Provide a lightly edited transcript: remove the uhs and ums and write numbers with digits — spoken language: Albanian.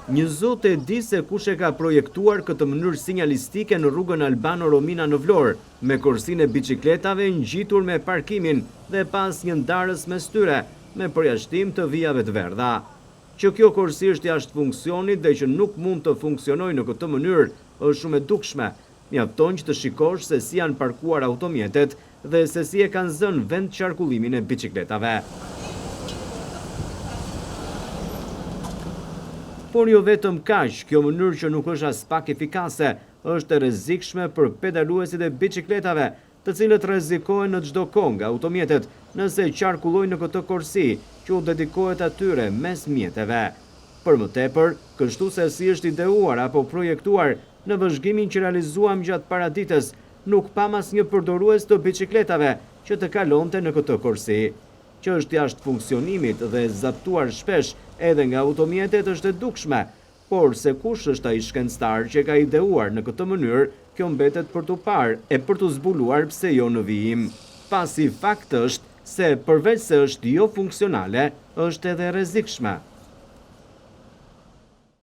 Një zot e di se kush e ka projektuar këtë mënyrë sinjalistike në rrugën Albano Romina në Vlorë, me korsinë e biçikletave ngjitur me parkimin dhe pas një ndarës mes tyre, me përjashtim të vijave të verdha. Që kjo korsi është jashtë funksionit dhe që nuk mund të funksionojë në këtë mënyrë është shumë e dukshme. Mjafton që të shikosh se si janë parkuar automjetet dhe se si e kanë zënë vend qarkullimin e biçikletave. Por jo vetëm kaq, kjo mënyrë që nuk është as pak efikase, është e rrezikshme për pedaluesit e biçikletave, të cilët rrezikohen në çdo kohë nga automjetet nëse qarkullojnë në këtë korsi që u dedikohet atyre mes mjeteve. Për më tepër, kështu se si është ideuar apo projektuar në vëzhgimin që realizuam gjatë paradites, nuk pam asnjë përdorues të biçikletave që të kalonte në këtë korsi. Që është jashtë funksionimit dhe zaptuar shpesh edhe nga automjetet është e dukshme, por se kush është ai shkencëtar që ka ideuar në këtë mënyrë, kjo mbetet për t'u parë e për t'u zbuluar pse jo në vijim. Pasi fakt është se përveç se është jo funksionale, është edhe rrezikshme.